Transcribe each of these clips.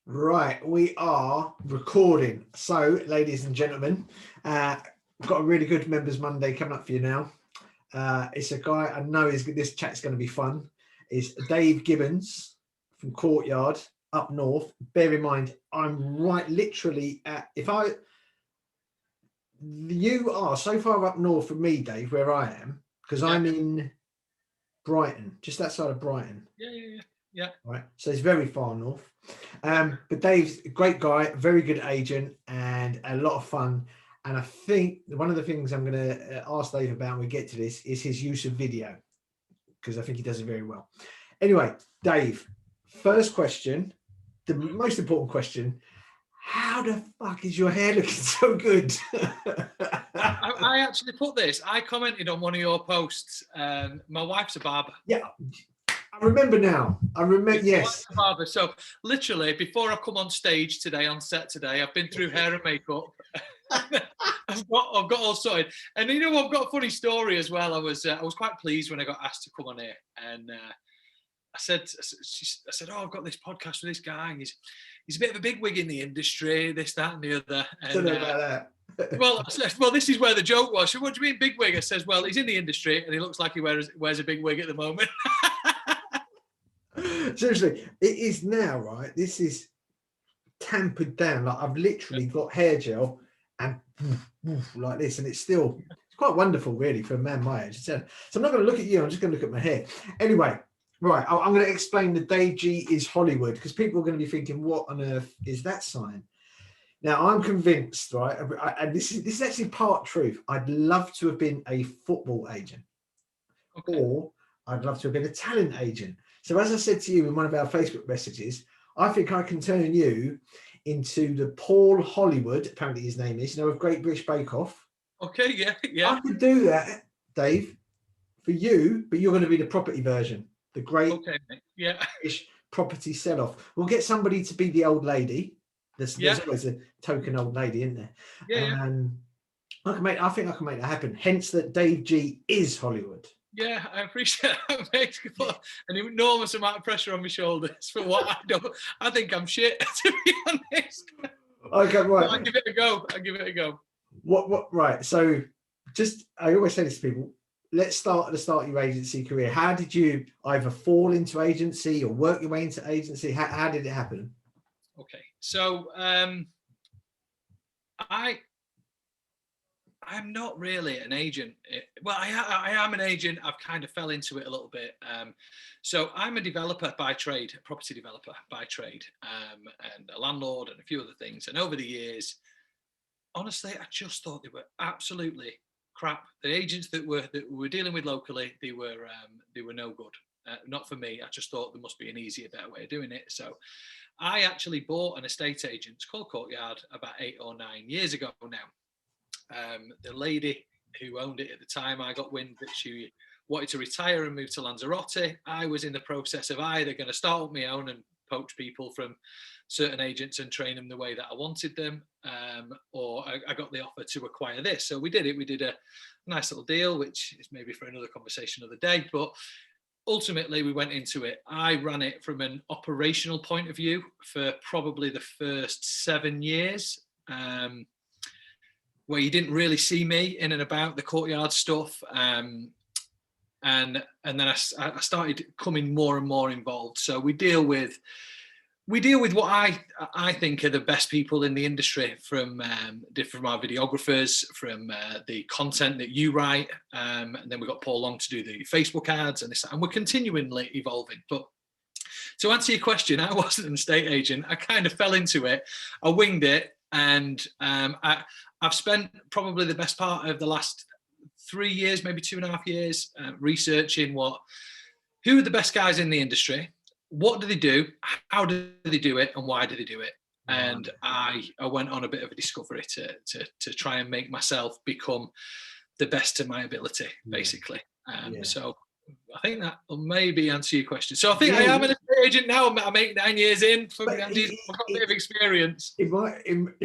Right, we are recording. So, ladies and gentlemen, I've got a really good Members Monday coming up for you now. It's a guy I know this chat's going to be fun. It's Dave Gibbons from Courtyard up north. Bear in mind, I'm right literally at, you are so far up north from me, Dave, where I am, because I'm in Brighton, just outside of Brighton. Yeah. Right. So it's very far north. But Dave's a great guy, very good agent, and a lot of fun. And I think one of the things I'm going to ask Dave about when we get to this is his use of video, because I think he does it very well. Anyway, Dave, first question, the most important question. How the fuck is your hair looking so good? I actually put this. I commented on one of your posts. My wife's a barber. Yeah. I remember now. Yes. Barber. So literally, before I come on stage today, on set today, I've been through hair and makeup. I've got all sorted. And you know, I've got a funny story as well. I was quite pleased when I got asked to come on here, and I said, oh, I've got this podcast with this guy, and he's a bit of a big-wig in the industry, this, that, and the other. And, don't know about that. Well, this is where the joke was. So, what do you mean big wig? I says, well, he's in the industry, and he looks like he wears a big wig at the moment. Seriously, it is now, right? This is tampered down. Like I've literally got hair gel and like this, and it's quite wonderful, really, for a man my age. So I'm not going to look at you. I'm just going to look at my hair. Anyway, right. I'm going to explain the Dave G is Hollywood, because people are going to be thinking, what on earth is that sign? Now, I'm convinced, right, and this is actually part truth. I'd love to have been a football agent, or I'd love to have been a talent agent. So as I said to you in one of our Facebook messages, I think I can turn you into the Paul Hollywood, apparently his name is, of Great British Bake Off. Okay, yeah. I could do that, Dave, for you, but you're going to be the property version, the Great British Property Sell-Off. We'll get somebody to be the old lady. There's always a token old lady, isn't there? Yeah. I think I can make that happen. Hence that Dave G is Hollywood. Yeah, I appreciate that. It makes me put an enormous amount of pressure on my shoulders for what I don't. I think I'm shit, to be honest. Okay, right. I'll give it a go. What? Right. So, I always say this to people. Let's start at the start of your agency career. How did you either fall into agency or work your way into agency? How did it happen? Okay, so I'm not really an agent. Well, I am an agent. I've kind of fell into it a little bit. So I'm a developer by trade, a property developer by trade, and a landlord and a few other things. And over the years, honestly, I just thought they were absolutely crap. The agents that we were dealing with locally, they were no good. Not for me. I just thought there must be an easier, better way of doing it. So I actually bought an estate agent called Courtyard about 8 or 9 years ago now. The lady who owned it at the time, I got wind that she wanted to retire and move to Lanzarote. I was in the process of either going to start up my own and poach people from certain agents and train them the way that I wanted them, or I got the offer to acquire this. So we did it. We did a nice little deal, which is maybe for another conversation of the day, but ultimately we went into it. I ran it from an operational point of view for probably the first 7 years, where you didn't really see me in and about the Courtyard stuff. And then I started coming more and more involved. So we deal with what I think are the best people in the industry, from our videographers, from the content that you write, and then we've got Paul Long to do the Facebook ads and this, and we're continually evolving. But to answer your question, I wasn't an estate agent. I kind of fell into it. I winged it, and I've spent probably the best part of the last 3 years, maybe 2.5 years, researching who are the best guys in the industry. What do they do? How do they do it? And why do they do it? And I went on a bit of a discovery to try and make myself become the best to my ability, basically. So I think that will maybe answer your question. So I think I am an estate agent now. I'm 8-9 years in. I've got a bit of experience. In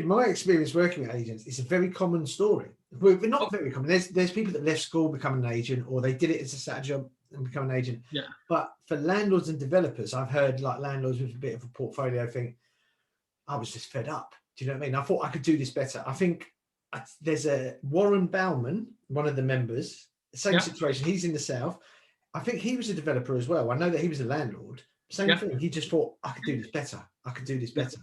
my experience working with agents, it's a very common story. We're not very common. There's people that left school, become an agent, or they did it as a side job and become an agent. Yeah. But for landlords and developers, I've heard like landlords with a bit of a portfolio think, I was just fed up. Do you know what I mean? I thought I could do this better. I think there's a Warren Bauman, one of the members, same situation. He's in the South. I think he was a developer as well. I know that he was a landlord. Same thing. He just thought, I could do this better. I could do this better.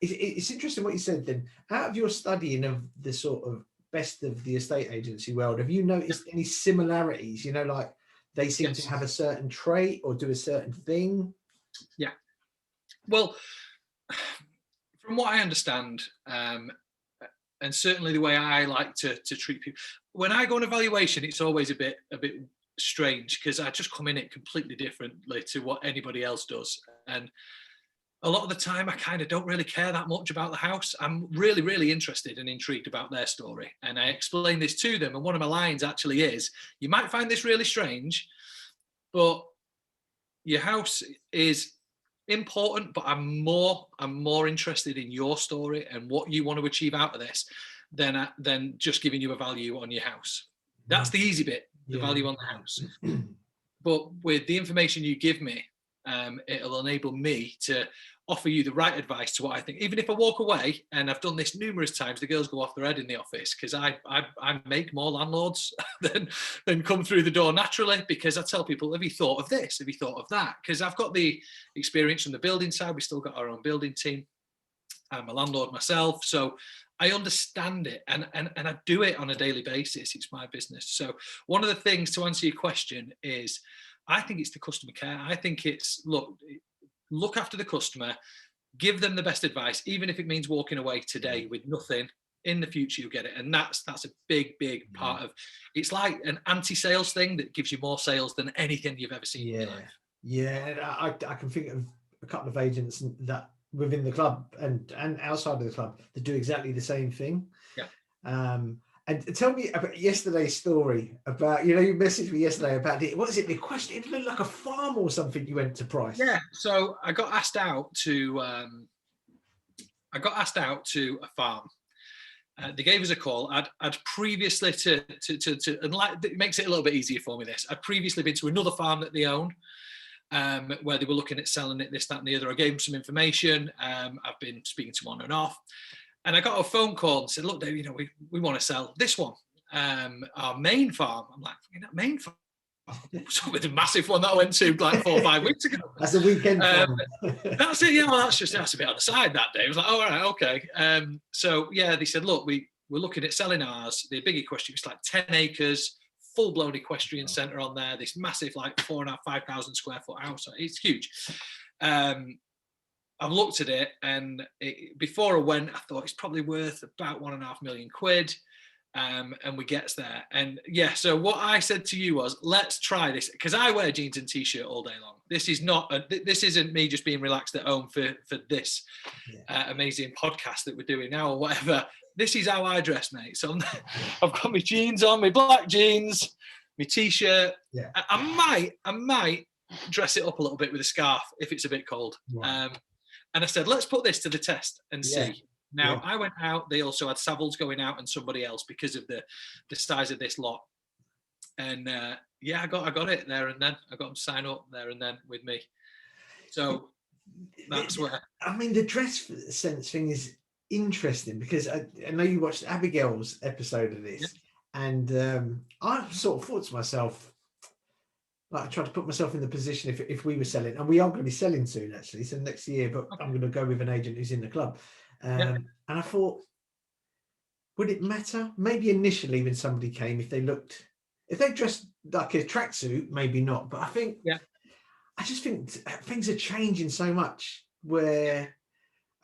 It's interesting what you said then. Out of your studying of the sort of best of the estate agency world, have you noticed any similarities? You know, like they seem to have a certain trait or do a certain thing? Yeah. Well, from what I understand, and certainly the way I like to treat people, when I go on evaluation, it's always a bit strange because I just come in it completely differently to what anybody else does. And a lot of the time, I kind of don't really care that much about the house. I'm really, really interested and intrigued about their story. And I explain this to them. And one of my lines actually is, you might find this really strange, but your house is important, but I'm more interested in your story and what you want to achieve out of this than just giving you a value on your house. That's the easy bit, the value on the house. But with the information you give me, it'll enable me to offer you the right advice to what I think. Even if I walk away, and I've done this numerous times, the girls go off their head in the office because I make more landlords than come through the door naturally, because I tell people, have you thought of this? Have you thought of that? Because I've got the experience from the building side. We still got our own building team. I'm a landlord myself, so I understand it and I do it on a daily basis. It's my business. So one of the things, to answer your question, is I think it's the customer care. I think it's look after the customer, give them the best advice, even if it means walking away today with nothing. In the future, you'll get it. And that's a big part of, it's like an anti-sales thing that gives you more sales than anything you've ever seen in your life. Yeah, I can think of a couple of agents that within the club and outside of the club that do exactly the same thing. And tell me about yesterday's story about, you messaged me yesterday about it. What is it? The question, it looked like a farm or something you went to price. Yeah. So I got asked out to a farm. They gave us a call. I'd previously and like, it makes it a little bit easier for me, this. I'd previously been to another farm that they own, where they were looking at selling it, this, that, and the other. I gave them some information. I've been speaking to them on and off. And I got a phone call and said, look, Dave, we want to sell this one, our main farm. I'm like, that main farm? So with a massive one that I went to like 4 or 5 weeks ago. That's a weekend farm. That's it. Yeah, well, that's a bit on the side that day. I was like, oh, all right, okay. So yeah, they said, look, we're looking at selling ours. The big equestrian, it's like 10 acres, full-blown equestrian centre on there. This massive, like 4,500, 5,000 square foot house. It's huge. I've looked at it, and before I went, I thought it's probably worth about £1.5 million. And we gets there. And yeah, so what I said to you was, let's try this, because I wear jeans and t-shirt all day long. This isn't me just being relaxed at home for this amazing podcast that we're doing now or whatever. This is how I dress, mate. So I've got my jeans on, my black jeans, my t-shirt. Yeah. I might dress it up a little bit with a scarf if it's a bit cold. Right. And I said, let's put this to the test and see. Now, I went out. They also had Savills going out and somebody else because of the size of this lot. And I got it there and then. I got them to sign up there and then with me. So that's where. I mean, the dress sense thing is interesting because I know you watched Abigail's episode of this, and I sort of thought to myself, like, I tried to put myself in the position if we were selling, and we are going to be selling soon, actually, so next year, but I'm going to go with an agent who's in the club. And I thought, would it matter? Maybe initially when somebody came, if they dressed like a tracksuit, maybe not. But I just think things are changing so much where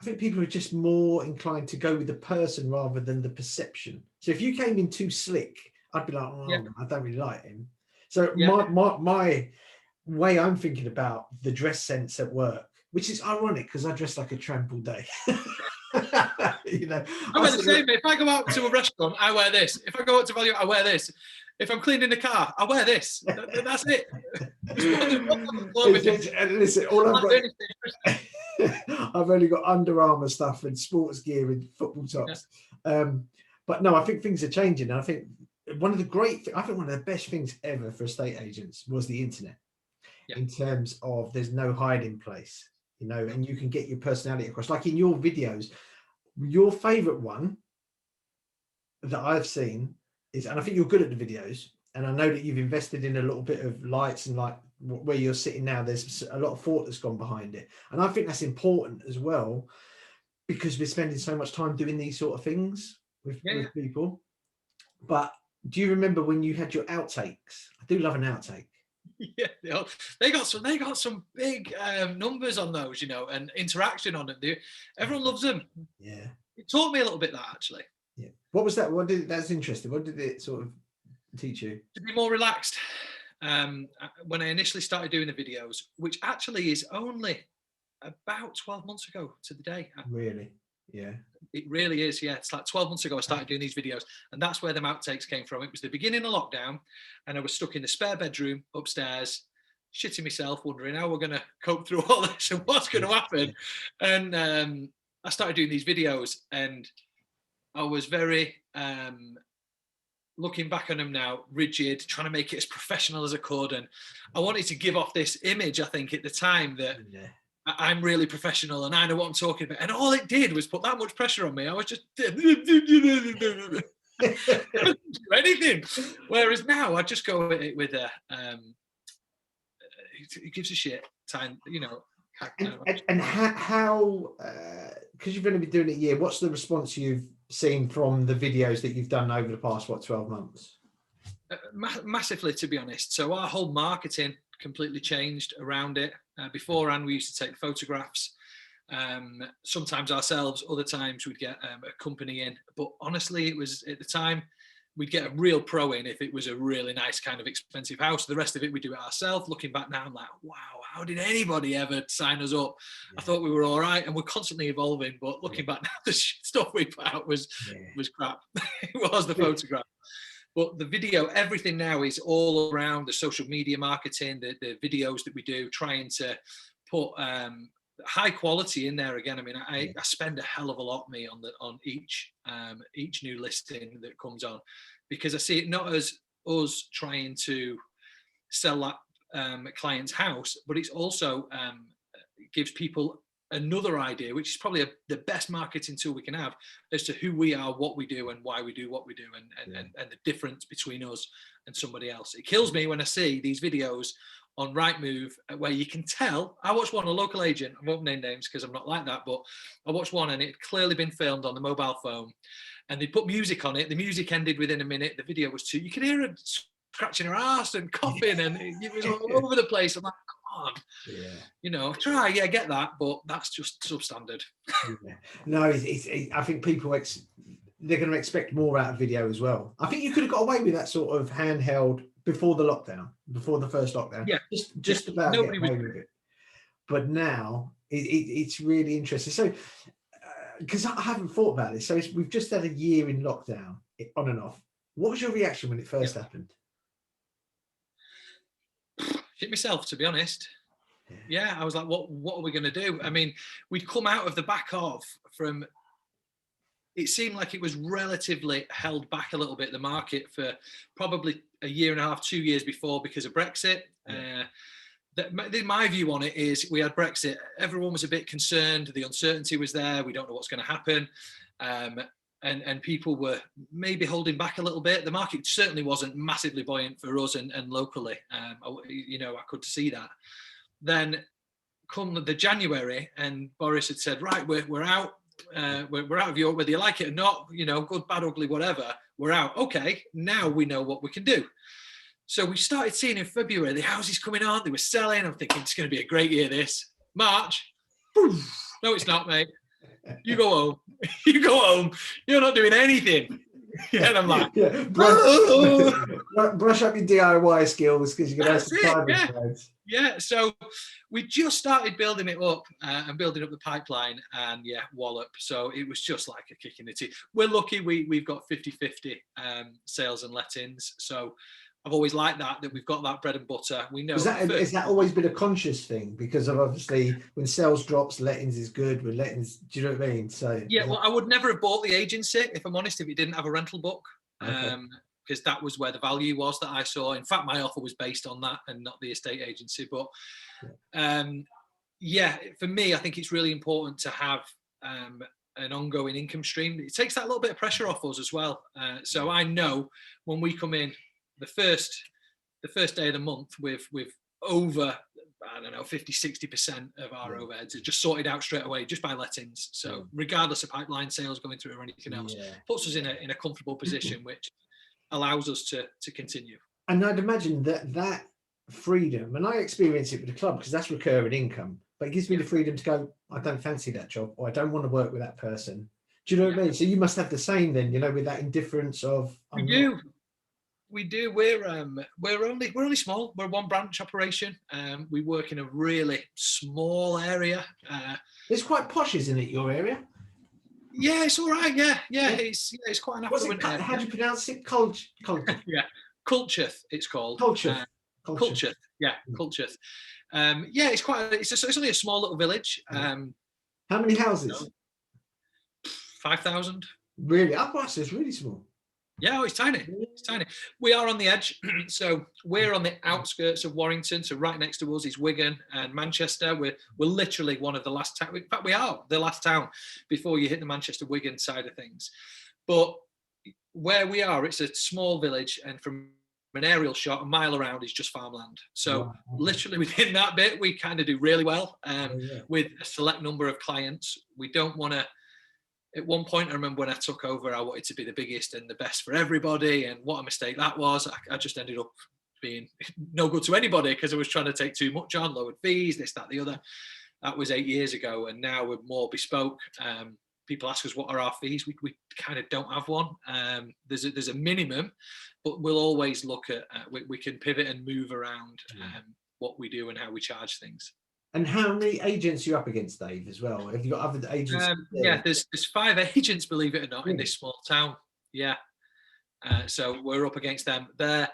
I think people are just more inclined to go with the person rather than the perception. So if you came in too slick, I'd be like, I don't really like him. So my way I'm thinking about the dress sense at work, which is ironic because I dress like a tramp all day. I wear the same. If I go out to a restaurant, I wear this. If I go out to value, I wear this. If I'm cleaning the car, I wear this. That's it. Listen, I've only got Under Armour stuff and sports gear and football tops. But no, I think things are changing. And I think one of the best things ever for estate agents was the internet. In terms of there's no hiding place. you know, and you can get your personality across. Like in your videos, your favorite one that I've seen is, and I think you're good at the videos, and I know that you've invested in a little bit of lights, and like where you're sitting now, there's a lot of thought that's gone behind it. And I think that's important as well, because we're spending so much time doing these sort of things with people. But do you remember when you had your outtakes? I do love an outtake. Yeah, they got some big numbers on those, you know, and interaction on them. Everyone loves them. Yeah, it taught me a little bit, that actually. Yeah. What was that? That's interesting. What did it sort of teach you? To be more relaxed. When I initially started doing the videos, which actually is only about 12 months ago to the day. Really? Yeah. It really is, yeah. It's like 12 months ago I started doing these videos, and that's where the outtakes came from. It was the beginning of lockdown, and I was stuck in the spare bedroom upstairs, shitting myself, wondering how we're going to cope through all this and what's going to happen. And I started doing these videos, and I was very, looking back on them now, rigid, trying to make it as professional as I could. And I wanted to give off this image, I think, at the time that I'm really professional and I know what I'm talking about. And all it did was put that much pressure on me. I was just anything. Whereas now I just go at it with a it gives a shit time, you know. And how because you've only been doing it a year, what's the response you've seen from the videos that you've done over the past 12 months? Massively, to be honest. So our whole marketing completely changed around it. Beforehand, we used to take photographs, sometimes ourselves, other times we'd get a company in. But honestly, it was at the time we'd get a real pro in if it was a really nice kind of expensive house. The rest of it we do it ourselves. Looking back now, I'm like, wow, how did anybody ever sign us up? I thought we were all right, and we're constantly evolving. But looking back now, the stuff we put out was crap. It was the photograph. But the video, everything now is all around the social media marketing, the videos that we do, trying to put high quality in there again. I mean, I spend a hell of a lot on each new listing that comes on, because I see it not as us trying to sell that client's house, but it's also gives people another idea, which is probably the best marketing tool we can have, as to who we are, what we do, and why we do what we do, and the difference between us and somebody else. It kills me when I see these videos on Rightmove where you can tell. I watched one, a local agent, I won't name names because I'm not like that, but I watched one and it had clearly been filmed on the mobile phone, and they put music on it. The music ended within a minute. The video was you could hear her scratching her ass and coughing, and it was all over the place. I'm like, on. You know, I get that, but that's just substandard. No, I think people they're going to expect more out of video as well. I think you could have got away with that sort of handheld before the first lockdown. Yeah, just about get away with it. But now it's really interesting. So, because I haven't thought about this, so we've just had a year in lockdown, on and off. What was your reaction when it first happened? Shit myself, to be honest. Yeah, I was like, what are we going to do? I mean, we'd come out of the back of from, it seemed like it was relatively held back a little bit, the market, for probably a year and a half, 2 years before, because of Brexit. My view on it is we had Brexit. Everyone was a bit concerned. The uncertainty was there. We don't know what's going to happen. And people were maybe holding back a little bit. The market certainly wasn't massively buoyant for us and locally. I could see that. Then come the January, and Boris had said, right, we're out. We're out of Europe, whether you like it or not, you know, good, bad, ugly, whatever, we're out. Okay, now we know what we can do. So we started seeing in February, the houses coming on, they were selling. I'm thinking it's going to be a great year, this. March, no, it's not, mate. You go home. You go home. You're not doing anything. And I'm like, brush up your DIY skills, because you're going to have some time. Yeah, so we just started building it up and building up the pipeline, and wallop. So it was just like a kick in the teeth. We're lucky we've got 50-50 sales and lettings. So I've always liked that we've got that bread and butter. We know. Has that always been a conscious thing? Because of obviously when sales drops, lettings is good. With lettings, do you know what I mean? So well, I would never have bought the agency, if I'm honest, if it didn't have a rental book. Because that was where the value was that I saw. In fact, my offer was based on that and not the estate agency. But yeah, for me, I think it's really important to have an ongoing income stream. It takes that little bit of pressure off us as well. So I know when we come in the first day of the month with over, I don't know, 50-60% of our overheads are just sorted out straight away just by lettings. So regardless of pipeline sales going through or anything else, puts us in a comfortable position, which allows us to continue. And I'd imagine that freedom, and I experience it with the club because that's recurring income, but it gives me the freedom to go, I don't fancy that job, or I don't want to work with that person. Do you know what I mean? So you must have the same then, with that indifference of. We do. We're only small. We're a one branch operation. We work in a really small area. It's quite posh, isn't it? Your area? Yeah, it's all right. Yeah. It's quite an affluent area. How do you pronounce it? Culture. Yeah, Culture. It's called Culture. Culture. Yeah, Culture. It's quite. It's only a small little village. How many houses? 5,000. Really? Oh, gosh, it's really small. Yeah, it's tiny. It's tiny. We are on the edge. So we're on the outskirts of Warrington. So right next to us is Wigan and Manchester. We're literally one of the last town. In fact, we are the last town before you hit the Manchester-Wigan side of things. But where we are, it's a small village, and from an aerial shot, a mile around is just farmland. So literally within that bit, we kind of do really well with a select number of clients. We don't want to. At one point, I remember when I took over, I wanted to be the biggest and the best for everybody, and what a mistake that was. I just ended up being no good to anybody because I was trying to take too much on, lowered fees, this, that, the other. That was 8 years ago, and now we're more bespoke. People ask us what are our fees. We kind of don't have one. There's a minimum, but we'll always look at. We can pivot and move around what we do and how we charge things. And how many agents are you up against, Dave, as well? Have you got other agents? There's 5 agents, believe it or not, in this small town. Yeah. So we're up against them. They're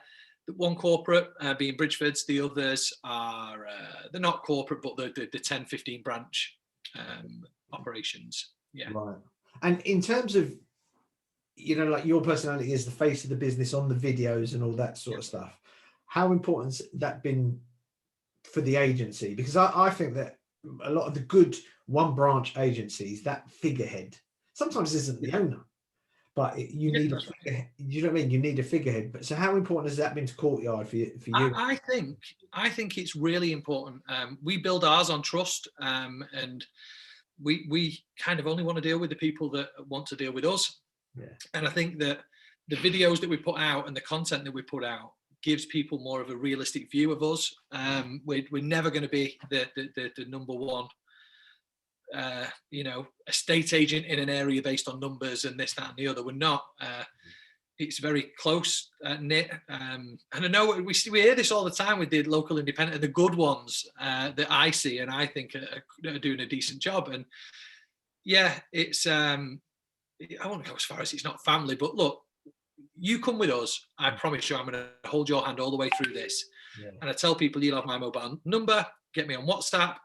one corporate, being Bridgeford's. The others are, they're not corporate, but the 10, 15 branch operations. Yeah. Right. And in terms of, like your personality is the face of the business on the videos and all that sort of stuff, how important has that been for the agency? Because I think that a lot of the good one branch agencies, that figurehead sometimes isn't the owner, but you need a figurehead. You know what I mean? You need a figurehead. But so how important has that been to Courtyard for you? I think it's really important. We build ours on trust, and we kind of only want to deal with the people that want to deal with us. Yeah. And I think that the videos that we put out and the content that we put out gives people more of a realistic view of us. We're never going to be the number one, estate agent in an area based on numbers and this, that, and the other. We're not. It's very close knit, and I know we hear this all the time with the local independent, the good ones that I see and I think are doing a decent job. And it's I won't go as far as it's not family, but look. You come with us, I promise you I'm going to hold your hand all the way through this. Yeah. And I tell people you'll have my mobile number, get me on WhatsApp,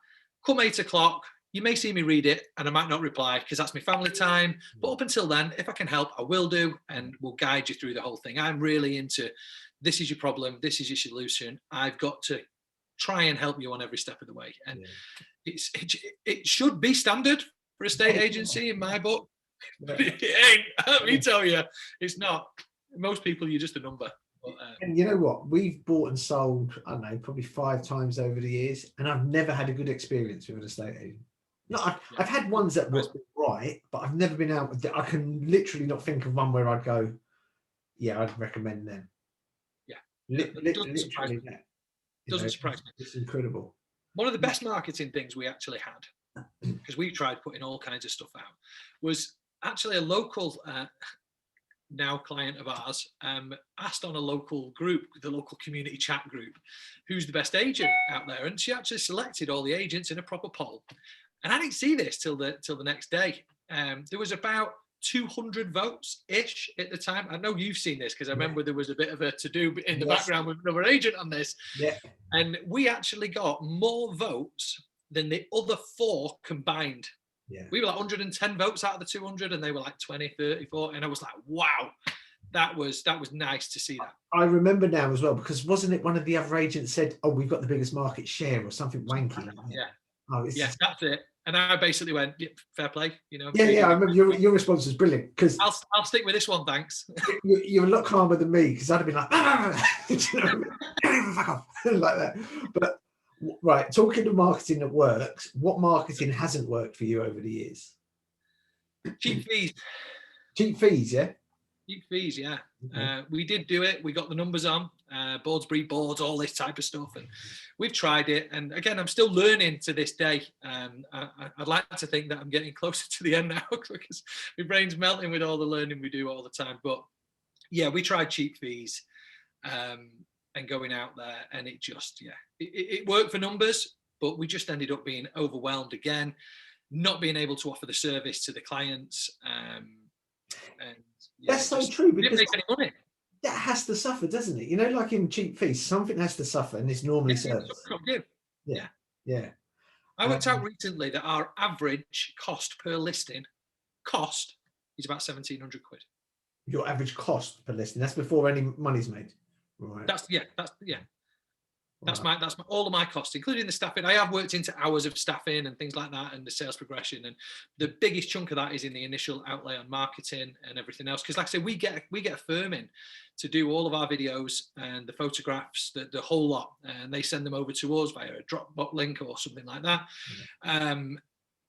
come 8 o'clock, you may see me read it and I might not reply because that's my family time. But up until then, if I can help, I will do, and we'll guide you through the whole thing. I'm really into, this is your problem, this is your solution. I've got to try and help you on every step of the way. And it should be standard for a estate agency in my book. It ain't, let me tell you, it's not. Most people, you're just a number. But, and you know what? We've bought and sold, I don't know, probably 5 times over the years, and I've never had a good experience with an estate agent. No, I've had ones that were right, but I've never been out. I can literally not think of one where I'd go, yeah, I'd recommend them. Yeah, literally that. Doesn't surprise me. It's incredible. One of the best marketing things we actually had, because we tried putting all kinds of stuff out, was actually a local now client of ours asked on a local group, the local community chat group, who's the best agent out there, and she actually selected all the agents in a proper poll. And I didn't see this till the next day. There was about 200 votes ish at the time. I know you've seen this because I remember there was a bit of a to-do in the background with another agent on this. Yeah. And we actually got more votes than the other 4 combined. Yeah. We were like 110 votes out of the 200, and they were like 20, 30, 40. And I was like, wow, that was nice to see that. I remember now as well, because wasn't it one of the other agents said, oh, we've got the biggest market share or something wanky? Yeah. Oh, this Yeah, is, that's it. And I basically went, yeah, fair play, you know. yeah, yeah. I remember your response was brilliant because I'll stick with this one, thanks. you're a lot calmer than me because I'd have been like, do you know what I mean? Don't even fuck off like that. But right, talking to marketing that works, what marketing hasn't worked for you over the years? Cheap fees. Cheap fees, yeah. Cheap fees, yeah. Okay. We did do it. We got the numbers on, boards breed boards, all this type of stuff, and we've tried it. And again, I'm still learning to this day. I'd like to think that I'm getting closer to the end now because my brain's melting with all the learning we do all the time. But yeah, we tried cheap fees and going out there, and it just, yeah, it worked for numbers, but we just ended up being overwhelmed again, not being able to offer the service to the clients. And yeah, That's so true we didn't because make any money. that has to suffer, doesn't it? You know, like in cheap fees, something has to suffer, and it's normally service. Give. Yeah, yeah. I worked out recently that our average cost per listing is about 1,700 quid. Your average cost per listing. That's before any money's made. Right. That's Right. that's all of my costs, including the staffing. I have worked into hours of staffing and things like that, and the sales progression. And the biggest chunk of that is in the initial outlay on marketing and everything else. Because, like I say, we get a firm in to do all of our videos and the photographs, the whole lot, and they send them over to us via a Dropbox link or something like that.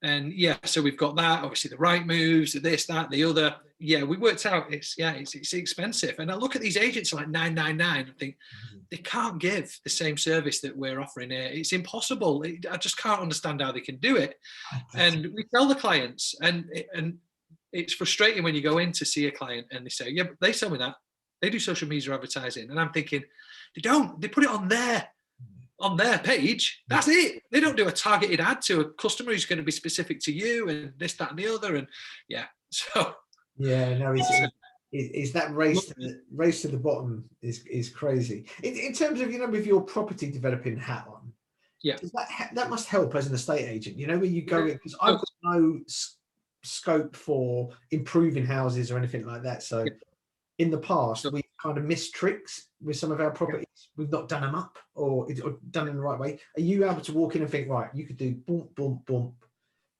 And yeah, so we've got that. Obviously, the right moves, this, that, the other. Yeah, we worked out it's expensive. And I look at these agents like 999 and think they can't give the same service that we're offering here. It's impossible. I just can't understand how they can do it. And we tell the clients, and it's frustrating when you go in to see a client and they say, yeah, but they sell me that. They do social media advertising. And I'm thinking, they don't. They put it on their page. That's it. They don't do a targeted ad to a customer who's going to be specific to you and this, that, and the other. And yeah, so yeah, no, it's that race to the bottom is crazy. In terms of, you know, with your property developing hat on, yeah, that must help as an estate agent. You know, when you go in, because I've got no scope for improving houses or anything like that. So in the past, we've kind of missed tricks with some of our properties. We've not done them up or done in the right way. Are you able to walk in and think, right, you could do boom, boom, boom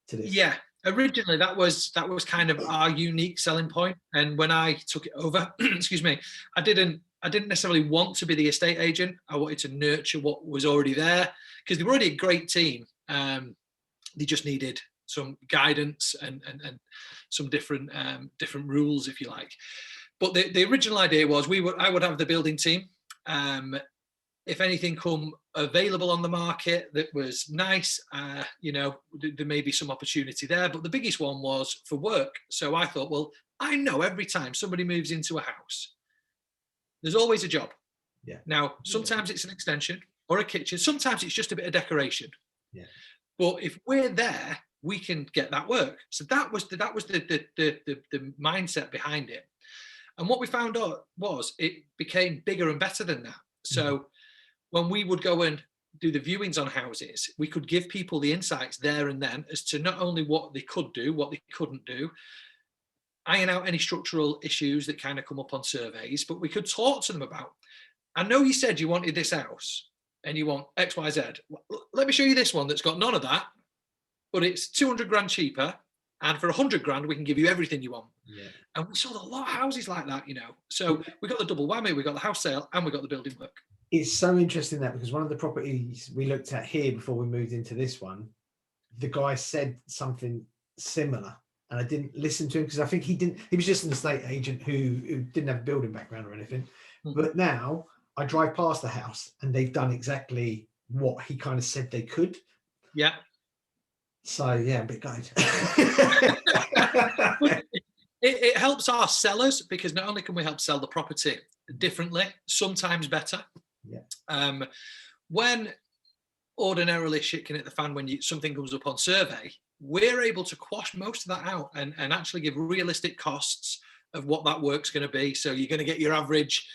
to this? Yeah. Originally, that was kind of our unique selling point. And when I took it over, excuse me, I didn't necessarily want to be the estate agent. I wanted to nurture what was already there because they were already a great team. They just needed some guidance and some different rules, if you like. But the original idea was I would have the building team. If anything come available on the market that was nice, you know, there may be some opportunity there. But the biggest one was for work. So I thought, well, I know every time somebody moves into a house, there's always a job. Yeah. Now, sometimes it's an extension or a kitchen. Sometimes it's just a bit of decoration. Yeah. But if we're there, we can get that work. So that was the mindset behind it. And what we found out was it became bigger and better than that. So when we would go and do the viewings on houses, we could give people the insights there and then as to not only what they could do, what they couldn't do, iron out any structural issues that kind of come up on surveys, but we could talk to them about, I know you said you wanted this house and you want X, Y, Z. Let me show you this one that's got none of that, but it's 200 grand cheaper. And for 100 grand, we can give you everything you want. Yeah. And we sold a lot of houses like that, you know. So we got the double whammy, we got the house sale, and we got the building work. It's so interesting that because one of the properties we looked at here before we moved into this one, the guy said something similar. And I didn't listen to him because I think he was just an estate agent who didn't have a building background or anything. Mm-hmm. But now I drive past the house and they've done exactly what he kind of said they could. Yeah. So yeah, a bit guide. It helps our sellers because not only can we help sell the property differently, sometimes better. Yeah. When ordinarily shit can hit the fan when something comes up on survey, we're able to quash most of that out and actually give realistic costs of what that work's going to be. So you're going to get your average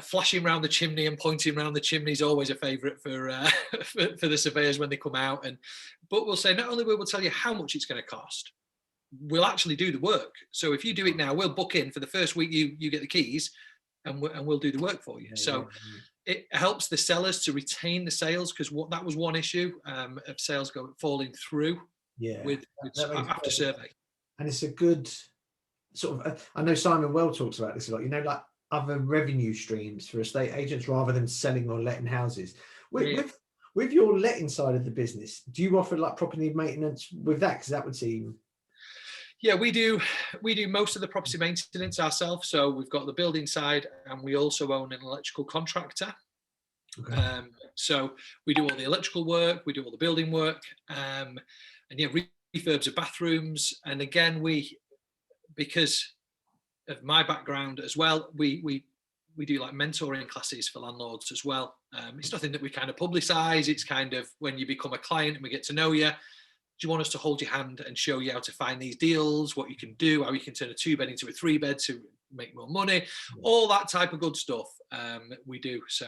flashing around the chimney and pointing around the chimney is always a favourite for the surveyors when they come out. But we'll say not only will we tell you how much it's going to cost, we'll actually do the work. So if you do it now, we'll book in for the first week you get the keys. and we'll do the work for you. So it helps the sellers to retain the sales, because that was one issue of sales falling through with after survey. And it's a good sort of, I know Simon Well talks about this a lot, like other revenue streams for estate agents rather than selling or letting houses. With your letting side of the business, do you offer like property maintenance with that? Because that would seem... Yeah, we do most of the property maintenance ourselves. So we've got the building side, and we also own an electrical contractor. Okay. So we do all the electrical work, we do all the building work, and refurbs of bathrooms. And again, because of my background as well, we do like mentoring classes for landlords as well. It's nothing that we kind of publicize. It's kind of when you become a client and we get to know you. Do you want us to hold your hand and show you how to find these deals, what you can do, how you can turn a 2-bed into a 3-bed to make more money, all that type of good stuff we do. So,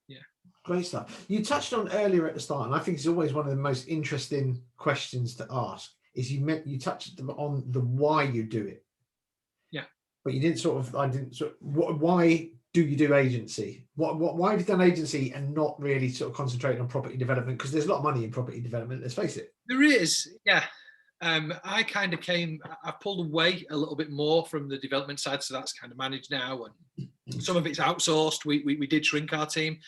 yeah. Great stuff. You touched on earlier at the start, and I think it's always one of the most interesting questions to ask, is you touched on the why you do it. Yeah. But you didn't why do you do agency? Why have you done agency and not really sort of concentrating on property development? Because there's a lot of money in property development, let's face it. There is, yeah. I kind of I've pulled away a little bit more from the development side, so that's kind of managed now, and some of it's outsourced. We did shrink our team.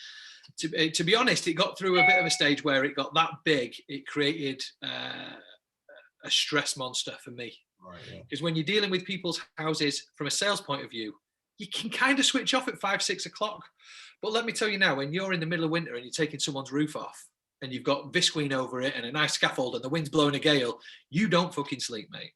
To be honest, it got through a bit of a stage where it got that big, it created a stress monster for me. Right. Because when you're dealing with people's houses from a sales point of view, you can kind of switch off at 5-6 o'clock. But let me tell you now, when you're in the middle of winter and you're taking someone's roof off and you've got visqueen over it and a nice scaffold and the wind's blowing a gale, you don't fucking sleep, mate.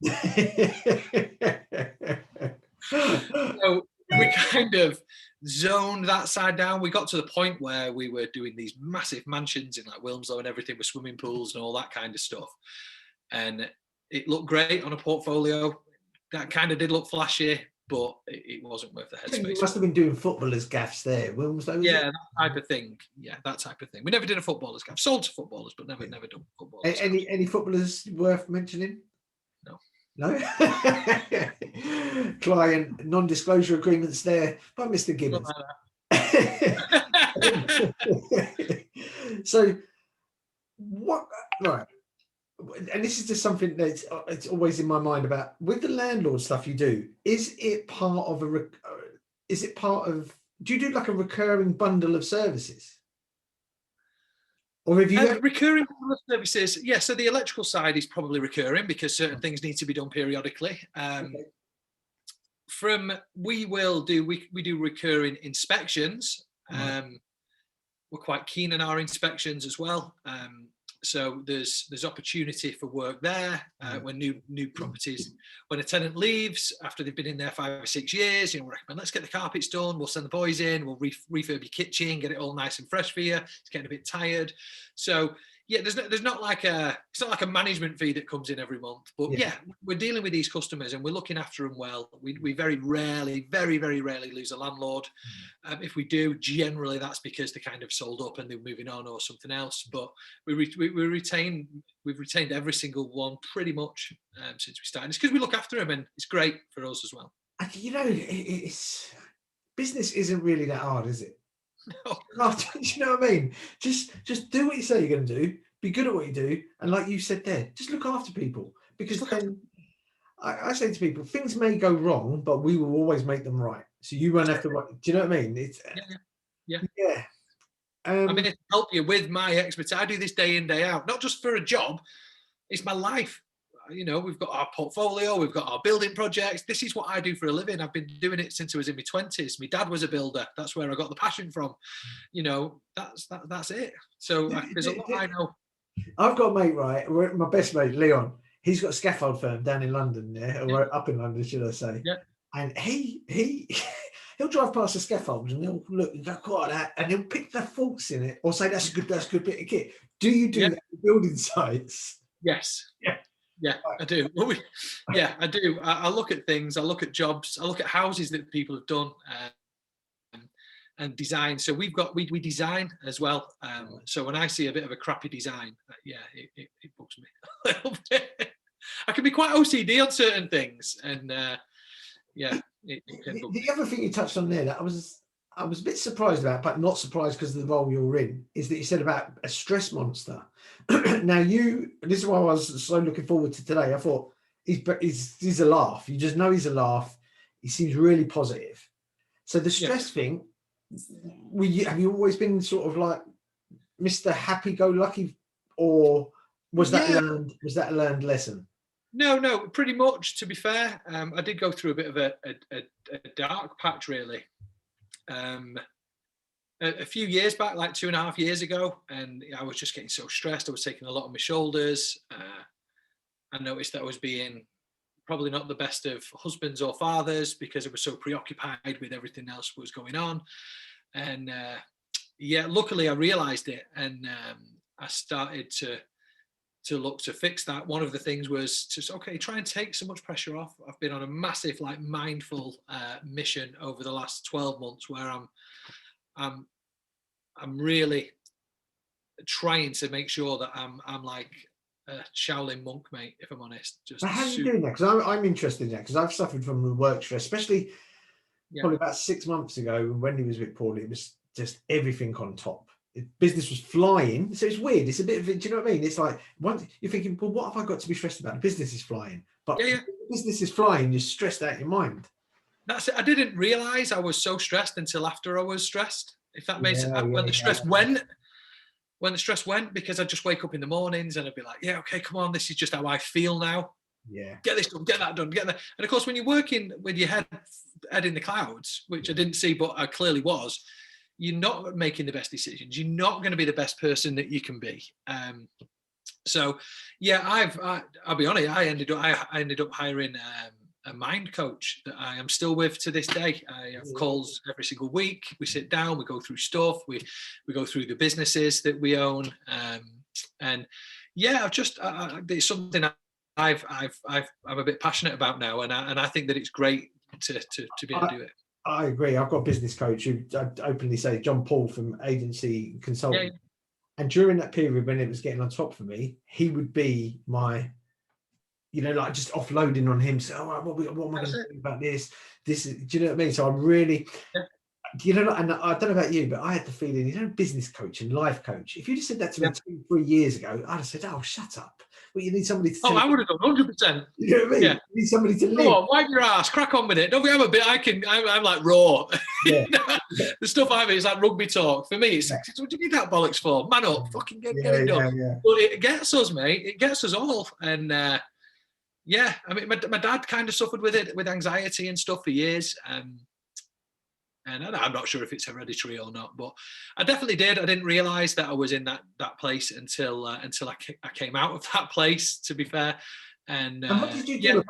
So we kind of zoned that side down. We got to the point where we were doing these massive mansions in like Wilmslow and everything with swimming pools and all that kind of stuff. And it looked great on a portfolio. That kind of did look flashy, but it wasn't worth the headspace. You must have been doing footballers' gaffs there, Wilmslow. Yeah, that type of thing. Yeah, that type of thing. We never did a footballers' gaff. Sold to footballers, but never done footballers. Any footballers worth mentioning? No. Client non-disclosure agreements there by Mr. Gibbons. So, what? Right. And this is just something that's it's always in my mind about with the landlord stuff you do. Is it part of do you do like a recurring bundle of services? Or have you recurring bundle of services? Yeah, so the electrical side is probably recurring because certain things need to be done periodically. Okay. We do recurring inspections. We're quite keen on our inspections as well. So there's opportunity for work there when new properties, when a tenant leaves after they've been in there 5 or 6 years, we recommend let's get the carpets done. We'll send the boys in. We'll refurb your kitchen, get it all nice and fresh for you. It's getting a bit tired. So yeah, it's not like a management fee that comes in every month, but yeah, we're dealing with these customers and we're looking after them well. We very rarely, very, very rarely lose a landlord. If we do, generally that's because they kind of sold up and they're moving on or something else. But we've retained every single one pretty much since we started. It's because we look after them and it's great for us as well. It's business isn't really that hard, is it? No. You know what I mean? Just do what you say you're going to do. Be good at what you do, and like you said there, just look after people. Because then I say to people, things may go wrong, but we will always make them right. So you won't have to. Do you know what I mean? It's yeah. I mean, to help you with my expertise, I do this day in, day out, not just for a job. It's my life. We've got our portfolio, we've got our building projects. This is what I do for a living. I've been doing it since I was in my 20s. My dad was a builder. That's where I got the passion from. That's it. So there's a lot I know. I've got a mate, right? My best mate, Leon. He's got a scaffold firm down in London, or up in London, should I say? Yeah. And he'll drive past the scaffolds and he'll look and go, "God, that," and he'll pick the faults in it or say, "That's a good bit of kit." Do you do that with building sites? Yes. Yeah, I do. I do. I look at things. I look at jobs. I look at houses that people have done and design. So we design as well. So when I see a bit of a crappy design, it bugs me a little bit. I can be quite OCD on certain things, and it can bug The me. other thing you touched on there that I was a bit surprised about, but not surprised because of the role you're in, is that you said about a stress monster. Now this is why I was so looking forward to today. I thought he's a laugh. You just know he's a laugh. He seems really positive. So the stress thing, have you always been sort of like Mr. Happy-go-lucky, or was that a learned lesson? No, pretty much. To be fair, I did go through a bit of a dark patch, really. A few years back, like 2.5 years ago, and I was just getting so stressed. I was taking a lot on my shoulders. I noticed that I was being probably not the best of husbands or fathers because I was so preoccupied with everything else that was going on. And luckily I realized it, and I started to look to fix that. One of the things was to try and take so much pressure off. I've been on a massive mindful mission over the last 12 months where I'm really trying to make sure that I'm like a Shaolin monk, mate, if I'm honest. But how are you doing that? Because I'm interested in that, because I've suffered from the work stress, especially probably about 6 months ago when he was a bit poorly. It was just everything on top. Business was flying, so it's weird. It's a bit of, do you know what I mean? It's like once you're thinking, well, what have I got to be stressed about? The business is flying, but business is flying. You're stressed out of your mind. That's it. I didn't realize I was so stressed until after I was stressed. If that makes sense. When the stress went, because I'd just wake up in the mornings and I'd be like, yeah, okay, come on, this is just how I feel now. Yeah. Get this done, get that done, get that. And of course, when you're working with your head in the clouds, which I didn't see, but I clearly was, you're not making the best decisions. You're not going to be the best person that you can be. So, yeah, I'll be honest. I ended up hiring a mind coach that I am still with to this day. I have calls every single week. We sit down, we go through stuff, we go through the businesses that we own, and yeah, it's something I'm a bit passionate about now, and I think that it's great to be able to do it. I agree. I've got a business coach who I openly say, John Paul from Agency Consulting. Yeah. And during that period when it was getting on top for me, he would be my, just offloading on him. So, what am I going to do about this? This is, do you know what I mean? So I'm really, and I don't know about you, but I had the feeling, business coach and life coach. If you just said that to me 2-3 years ago, I'd have said, oh, shut up. Well, you need somebody to tell I would have done 100%. You know what I mean? Yeah. You need somebody to live. Come on, wipe your ass, crack on with it. Don't we have a bit? I'm like raw. Yeah. The stuff I mean is like rugby talk. For me, it's what do you need that bollocks for? Man up, fucking get it done. Yeah. But it gets us, mate. It gets us all. And I mean, my dad kind of suffered with it, with anxiety and stuff for years. And I'm not sure if it's hereditary or not, but I definitely did. I didn't realise that I was in that place until I came out of that place, to be fair. And what did you do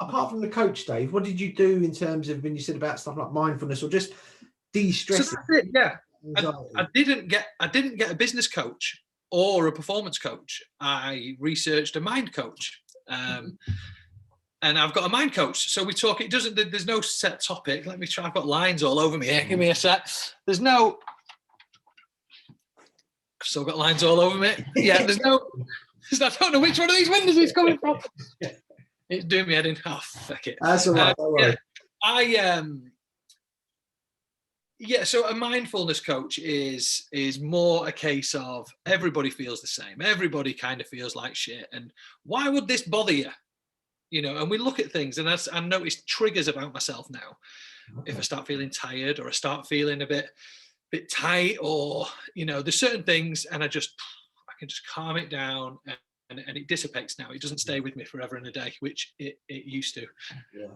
apart from the coach, Dave? What did you do in terms of when you said about stuff like mindfulness or just de-stressing? So that's it. Yeah, I didn't get a business coach or a performance coach. I researched a mind coach. And I've got a mind coach. So we talk, there's no set topic. Let me try. I've got lines all over me here. Give me a sec. I've still got lines all over me. Yeah, I don't know which one of these windows it's coming from. It's doing me head in half. Fuck it. That's all right. Don't worry. So a mindfulness coach is more a case of everybody feels the same. Everybody kind of feels like shit. And why would this bother you? And we look at things, and I notice triggers about myself now. Okay. If I start feeling tired, or I start feeling a bit tight, or there's certain things, and I can just calm it down, and it dissipates now. It doesn't stay with me forever and a day, which it used to. Yeah.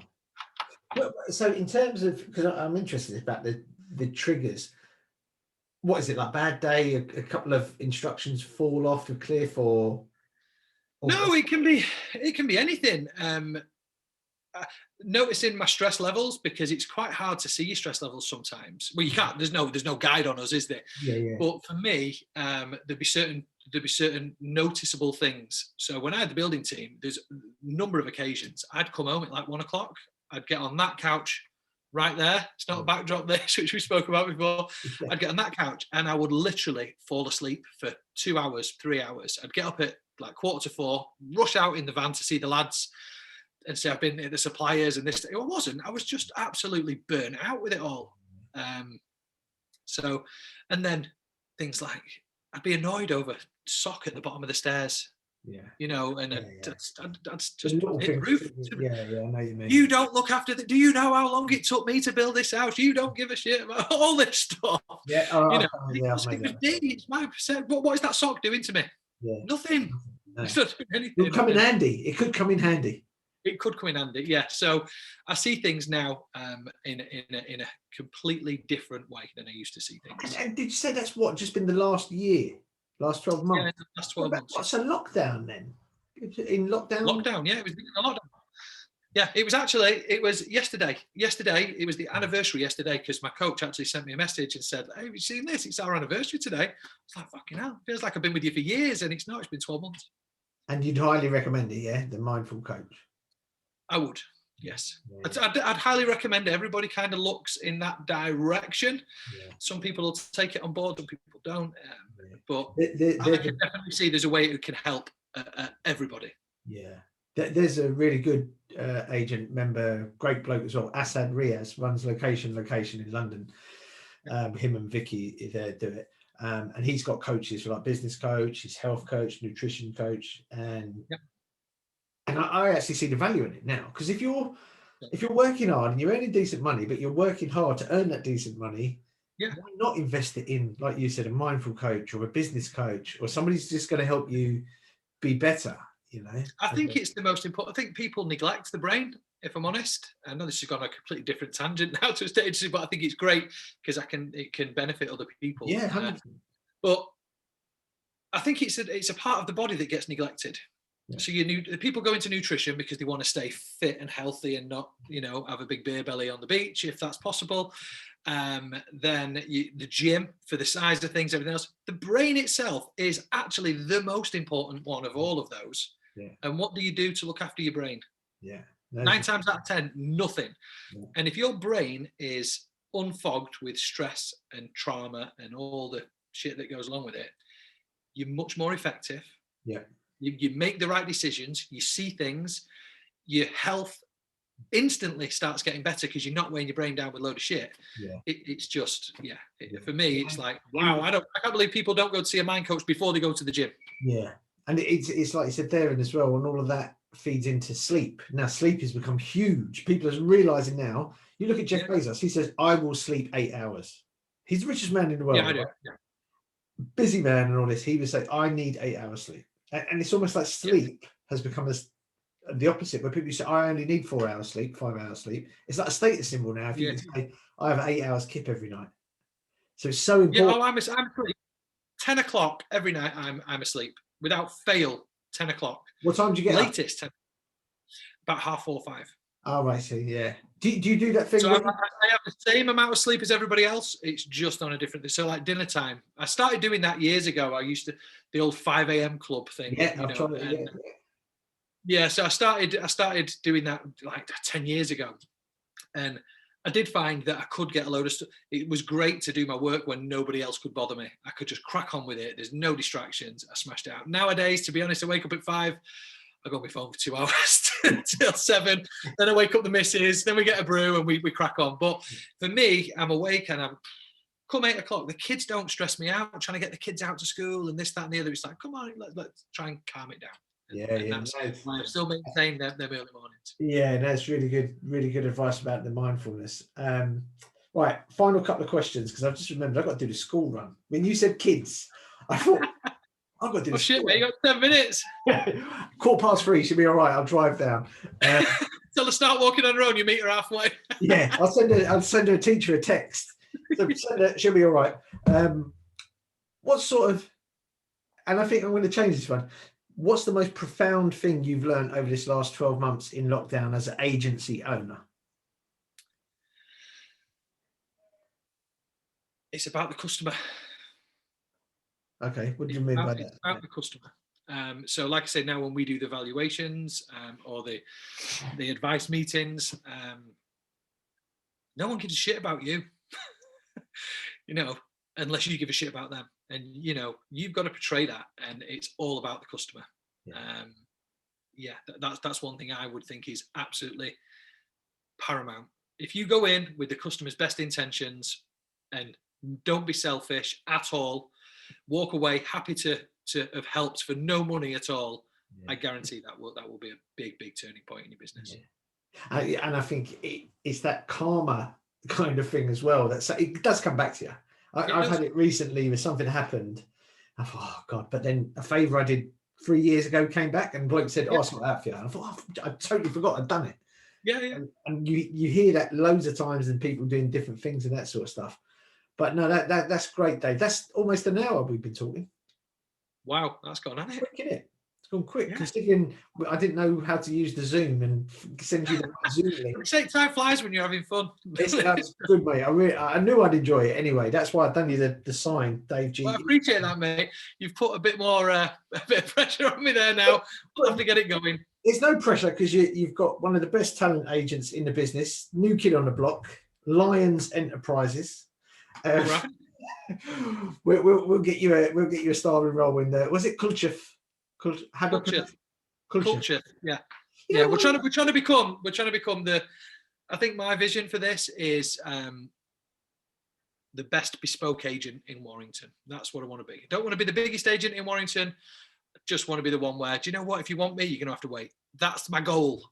Well, so in terms of, because I'm interested about the triggers. What is it, like bad day? A couple of instructions fall off a cliff, or? No, it can be anything. Noticing my stress levels, because it's quite hard to see your stress levels sometimes. Well, you can't. There's no guide on us, is there? Yeah. But for me, there'd be certain noticeable things. So when I had the building team, there's a number of occasions I'd come home at like 1 o'clock. I'd get on that couch right there. It's not a backdrop this, which we spoke about before. I'd get on that couch and I would literally fall asleep for 2 hours, 3 hours. I'd get up at like 3:45, rush out in the van to see the lads, and say I've been at the suppliers and this. It wasn't. I was just absolutely burnt out with it all. So, and then things like I'd be annoyed over sock at the bottom of the stairs. Yeah. You know, and I'd just hit the roof. Yeah, I know what you mean. You don't look after do you know how long it took me to build this house? You don't give a shit about all this stuff. Yeah, It's my percent. What is that sock doing to me? Yeah. Nothing. No. It's not doing anything. It'll come in handy. It could come in handy. It could come in handy, yeah. So I see things now in a completely different way than I used to see things. And did you say that's what just been the last year? Last 12 months? Yeah, the last 12 months. What's a lockdown then? In lockdown? Lockdown, yeah. It was a lockdown. Yeah, it was yesterday. Yesterday, it was the anniversary yesterday because my coach actually sent me a message and said, hey, have you seen this? It's our anniversary today. It's like, fucking hell. It feels like I've been with you for years and it's been 12 months. And you'd highly recommend it, yeah? The Mindful Coach? I would, yes. Yeah. I'd highly recommend it. Everybody kind of looks in that direction. Yeah. Some people will take it on board, some people don't. But I can definitely see there's a way it can help everybody. Yeah. There's a really good agent member, great bloke as well. Asad Riaz runs location in London. Him and Vicky do it. And he's got coaches for like business coach, his health coach, nutrition coach. And I actually see the value in it now. Because if you're working hard and you're earning decent money, but you're working hard to earn that decent money, why not invest it in, like you said, a mindful coach or a business coach or somebody's just going to help you be better, you know? I think it's the most important. I think people neglect the brain, if I'm honest. I know this has gone a completely different tangent now to a stage, but I think it's great because it can benefit other people. Yeah, 100%. But I think it's a part of the body that gets neglected. Yeah. So people go into nutrition because they want to stay fit and healthy and not, have a big beer belly on the beach if that's possible. Then the gym for the size of things, everything else. The brain itself is actually the most important one of all of those. Yeah. And what do you do to look after your brain? Yeah. 9 times out of 10, nothing. Yeah. And if your brain is unfogged with stress and trauma and all the shit that goes along with it, you're much more effective. Yeah. You make the right decisions, you see things, your health instantly starts getting better because you're not weighing your brain down with a load of shit. Yeah. It's just, for me, it's like, wow, I can't believe people don't go to see a mind coach before they go to the gym. Yeah. And it's like you said there, and as well, and all of that feeds into sleep. Now, sleep has become huge. People are realizing now, you look at Jeff Bezos, he says, I will sleep 8 hours. He's the richest man in the world. Yeah, I do. Right? Yeah. Busy man and all this. He would say, I need 8 hours sleep. And it's almost like sleep has become the opposite, where people say, I only need 4 hours sleep, 5 hours sleep. It's like a status symbol now. If you can say, I have 8 hours kip every night. So it's so important. Yeah, I'm asleep. 10 o'clock every night, I'm asleep. Without fail, 10 o'clock. What time do you get latest? 10, about 4:30, 5. Oh, I see, yeah. Do you do that thing? So I have the same amount of sleep as everybody else. It's just on a different. So like dinner time, I started doing that years ago. I used to the old 5 a.m. club thing. Yeah, I've tried it. Yeah, so I started doing that like 10 years ago, and I did find that I could get a load of stuff. It was great to do my work when nobody else could bother me. I could just crack on with it. There's no distractions. I smashed it out. Nowadays, to be honest, I wake up at 5. I go on my phone for 2 hours till 7. Then I wake up the missus. Then we get a brew and we crack on. But for me, I'm awake and I'm come 8 o'clock. The kids don't stress me out. I'm trying to get the kids out to school and this, that, and the other. It's like, come on, let's try and calm it down. That's why I still maintain them early mornings. Yeah, that's really good advice about the mindfulness. Right, final couple of questions because I've just remembered I've got to do the school run. When you said kids, I thought I've got to do. Oh shit, mate! You got 10 minutes. 3:15 should be all right. I'll drive down. Till I start walking on her own, you meet her halfway. Yeah, I'll send her a teacher a text. So she'll be all right. What sort of? And I think I'm going to change this one. What's the most profound thing you've learned over this last 12 months in lockdown as an agency owner? It's about the customer. Okay, what do you mean by that? It's about the customer. So like I said, now when we do the valuations or the advice meetings, no one gives a shit about you, unless you give a shit about them. And, you've got to portray that. And it's all about the customer. Yeah. yeah, that's one thing I would think is absolutely paramount. If you go in with the customer's best intentions and don't be selfish at all, walk away happy to have helped for no money at all, I guarantee that will be a big turning point in your business. And I think it's that karma kind of thing as well. That it does come back to you. I've had it recently where something happened. I thought, oh God, but then a favour I did 3 years ago came back and bloke said, oh, it's not that for you. And I thought, oh, I totally forgot I'd done it. Yeah. And you hear that loads of times and people doing different things and that sort of stuff. But no, that's great, Dave. That's almost an hour we've been talking. Wow, that's gone, hasn't it? Quick, isn't it? It's gone quick, considering I didn't know how to use the Zoom and send you the Zoom link. Time flies when you're having fun. That's good, mate. I knew I'd enjoy it anyway. That's why I've done you the sign, Dave G. Well, I appreciate that, mate. You've put a bit of pressure on me there now. We'll have to get it going. There's no pressure because you've got one of the best talent agents in the business, new kid on the block, Lyons Enterprises. Right. We'll get you a starring role in there. Was it Culture? Culture. Yeah. We're trying to become the. I think my vision for this is the best bespoke agent in Warrington. That's what I want to be. I don't want to be the biggest agent in Warrington. I just want to be the one where, do you know what? If you want me, you're gonna have to wait. That's my goal.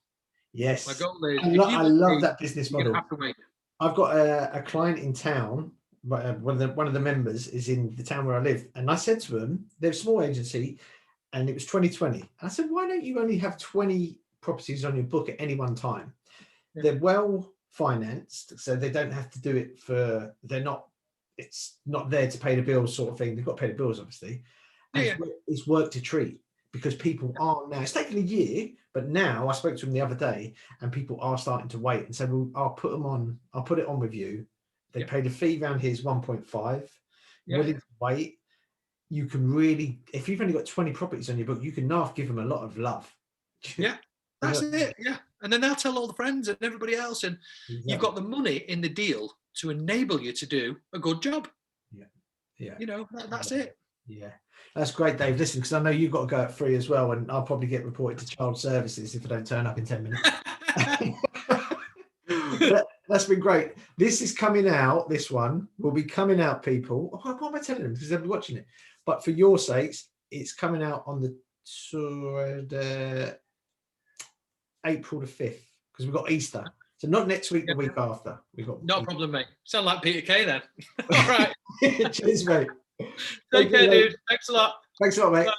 Yes. My goal is. I love that business model. You're gonna have to wait. I've got a client in town. One of the members is in the town where I live, and I said to them, they're a small agency, and it was 2020. And I said, why don't you only have 20 properties on your book at any one time? Yeah. They're well financed, so they don't have to do it it's not there to pay the bills sort of thing. They've got to pay the bills, obviously. And it's work to treat because people are now, it's taken a year, but now I spoke to them the other day and people are starting to wait and say, well, I'll put it on with you. They paid a fee around here is 1.5. Willing to wait. You can really, if you've only got 20 properties on your book, you can now give them a lot of love. Yeah, that's it. Yeah. And then they'll tell all the friends and everybody else. And you've got the money in the deal to enable you to do a good job. Yeah. You know, that's it. Yeah. That's great, Dave. Listen, because I know you've got to go at 3 as well, and I'll probably get reported to child services if I don't turn up in 10 minutes. That's been great. This is coming out. This one will be coming out, people. What am I telling them? Because they'll be watching it. But for your sakes, it's coming out on the April the 5th, because we've got Easter. So not next week, the week after. We've got no problem, mate. Sound like Peter Kay then. All right. Cheers, mate. Take care, dude. Thanks a lot. Thanks a lot, mate. Bye.